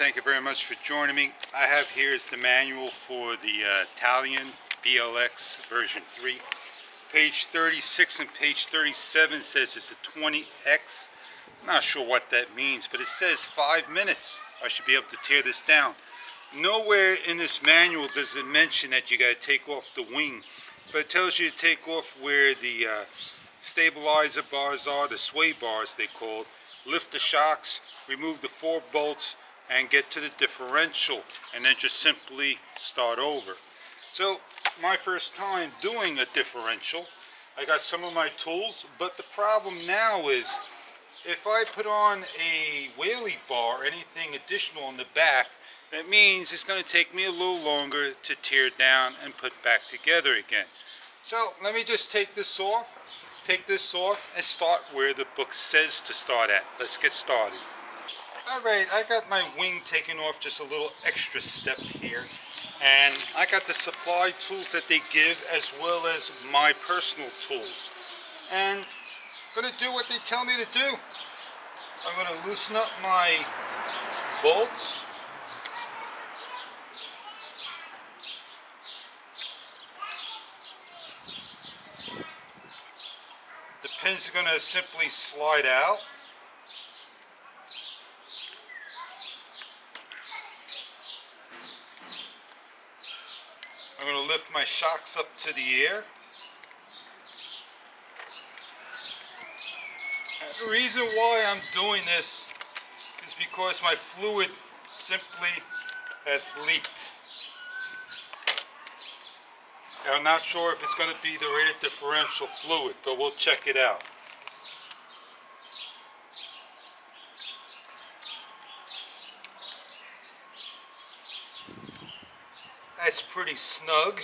thank you very much for joining me. I have here is the manual for the Tailon BLX version 3. Page 36 and page 37 says it's a 20X. I'm not sure what that means, but it says 5 minutes. I should be able to tear this down. Nowhere in this manual does it mention that you got to take off the wing, but it tells you to take off where the stabilizer bars are, the sway bars they called, lift the shocks, remove the 4 bolts, and get to the differential, and then just simply start over. So my first time doing a differential, I got some of my tools, but the problem now is if I put on a whaley bar or anything additional on the back, that means it's going to take me a little longer to tear down and put back together again. So let me just take this off, and start where the book says to start at. Let's get started. Alright, I got my wing taken off just a little extra step here. And I got the supply tools that they give as well as my personal tools. And I'm going to do what they tell me to do. I'm going to loosen up my bolts. The pins are going to simply slide out. I'm going to lift my shocks up to the air. And the reason why I'm doing this is because my fluid simply has leaked. I'm not sure if it's going to be the rear differential fluid, but we'll check it out. That's pretty snug.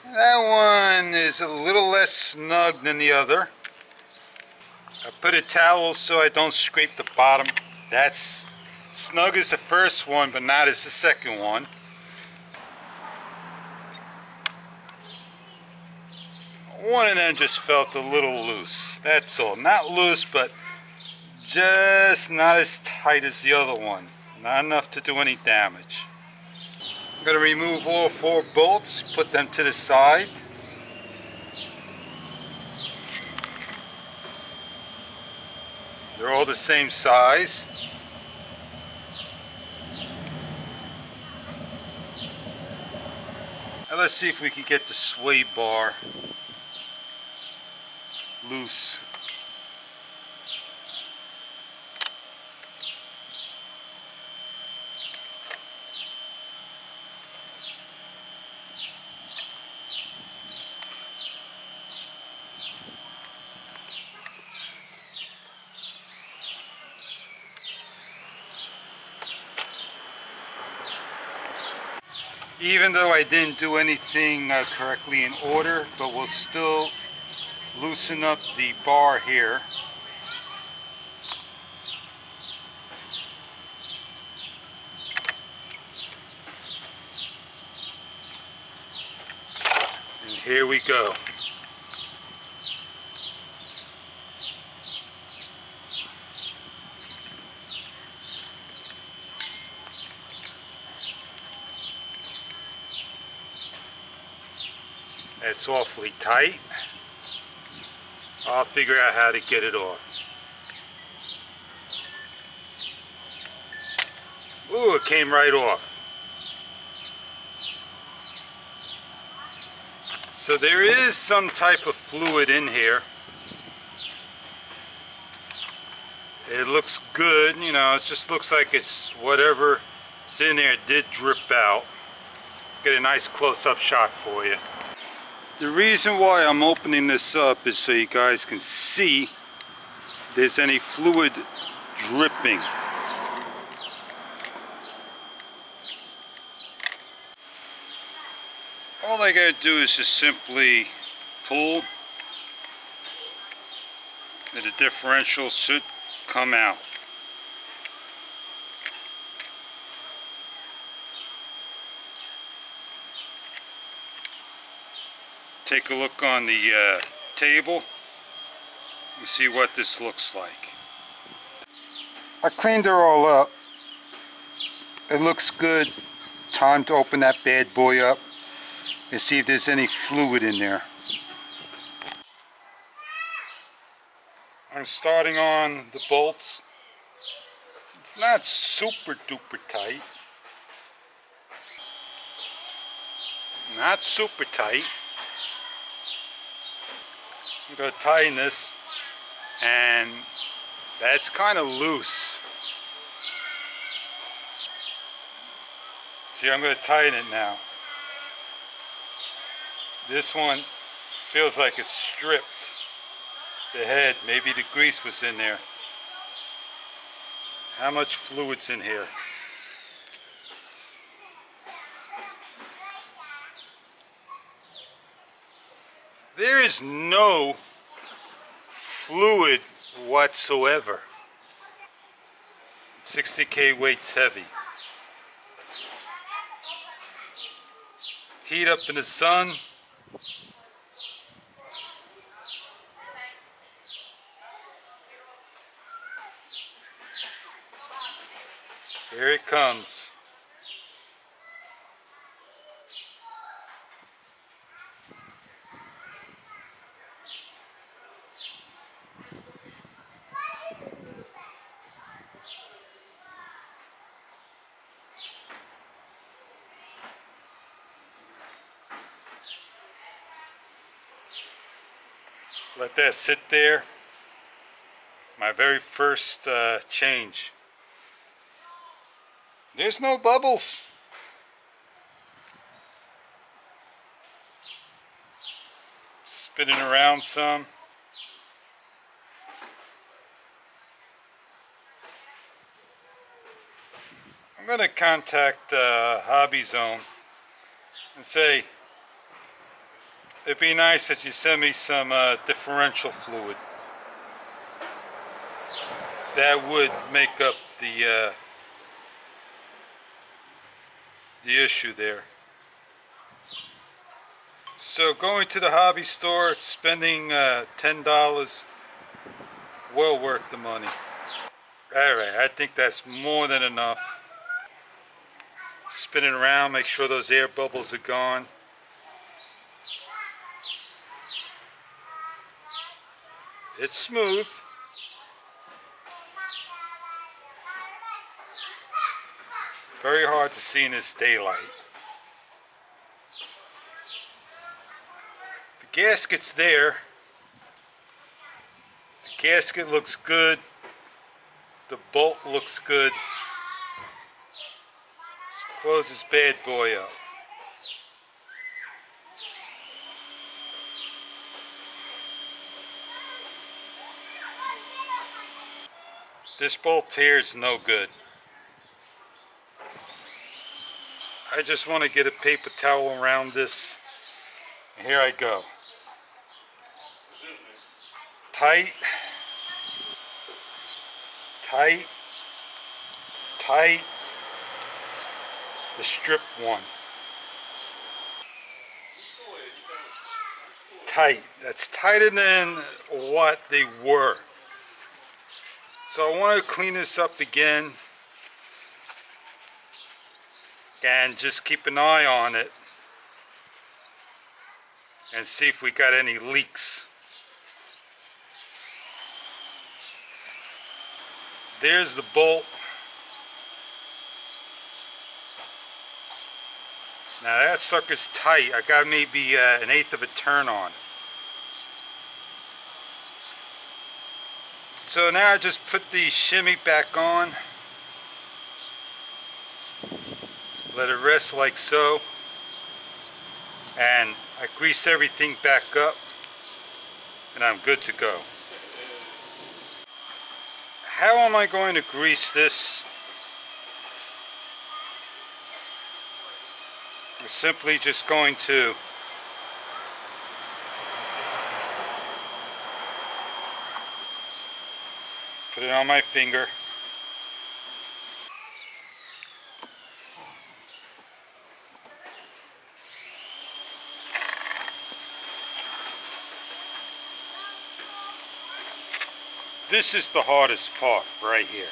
That one is a little less snug than the other. I put a towel so I don't scrape the bottom. That's snug as the first one, but not as the second one. One of them just felt a little loose. That's all. Not loose, but just not as tight as the other one. Not enough to do any damage. I'm going to remove all 4 bolts, put them to the side. They're all the same size. Now let's see if we can get the sway bar loose. Even though I didn't do anything correctly in order, but we'll still loosen up the bar here. And here we go. It's awfully tight. I'll figure out how to get it off. Ooh, it came right off. So there is some type of fluid in here. It looks good, you know, it just looks like it's whatever's in there did drip out. Get a nice close-up shot for you. The reason why I'm opening this up is so you guys can see if there's any fluid dripping. All I gotta do is just simply pull, and the differential should come out. take a look on the table and see what this looks like. I cleaned her all up. It looks good. Time to open that bad boy up and see if there's any fluid in there. I'm starting on the bolts. It's not super duper tight. Not super tight. I'm going to tighten this, and that's kind of loose. See, I'm going to tighten it now. This one feels like it's stripped. The head, maybe the grease was in there. How much fluid's in here? There is no fluid whatsoever. 60K weight's heavy. Heat up in the sun. Here it comes. Let that sit there. My very first change. There's no bubbles. Spinning around some. I'm going to contact Hobbies and say, it'd be nice if you send me some differential fluid. That would make up the issue there. So going to the hobby store, spending $10, well worth the money. Alright, I think that's more than enough. Spin it around, make sure those air bubbles are gone. It's smooth. Very hard to see in this daylight. The gasket's there. The gasket looks good. The bolt looks good. Let's close this bad boy up. This bolt here is no good. I just want to get a paper towel around this. And here I go. Tight. Tight. Tight. The strip one. Tight. That's tighter than what they were. So I want to clean this up again. And just keep an eye on it and see if we got any leaks. There's the bolt. Now that sucker's tight. I got maybe an eighth of a turn on. So now I just put the shimmy back on. Let it rest like so, and I grease everything back up, and I'm good to go. How am I going to grease this? I'm simply just going to put it on my finger. This is the hardest part right here.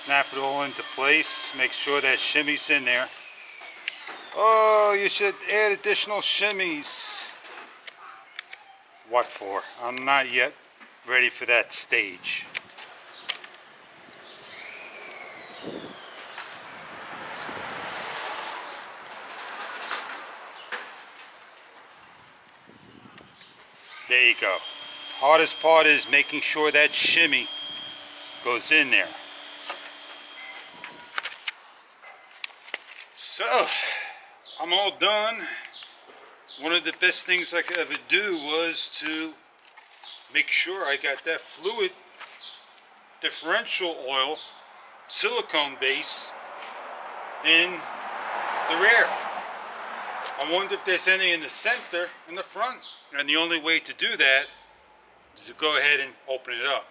Snap it all into place. Make sure that shimmy's in there. Oh, you should add additional shimmies. What for? I'm not yet ready for that stage. There you go. Hardest part is making sure that shimmy goes in there. So, I'm all done. One of the best things I could ever do was to make sure I got that fluid differential oil, silicone base, in the rear. I wonder if there's any in the center, in the front. And the only way to do that is to go ahead and open it up.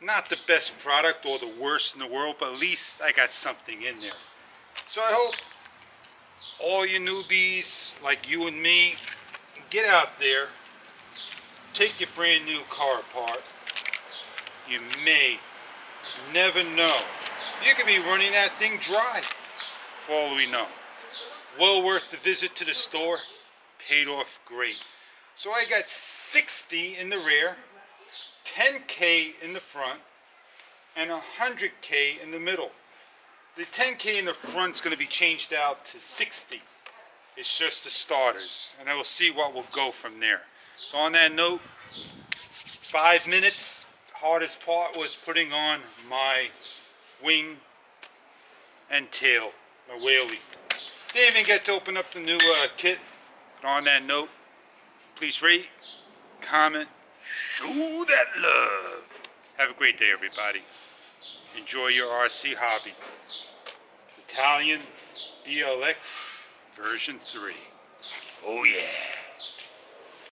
Not the best product or the worst in the world, but at least I got something in there. So I hope all you newbies like you and me, get out there, take your brand new car apart. You may never know. You could be running that thing dry for all we know. Well worth the visit to the store. Paid off great. So I got 60 in the rear, 10K in the front, and 100K in the middle. The 10K in the front is going to be changed out to 60. It's just the starters, and I will see what will go from there. So on that note, 5 minutes. Hardest part was putting on my wing and tail, my whaley. Didn't even get to open up the new kit. But on that note, please rate, comment, show that love. Have a great day, everybody. Enjoy your RC hobby. Tailon BLX version 3. Oh yeah.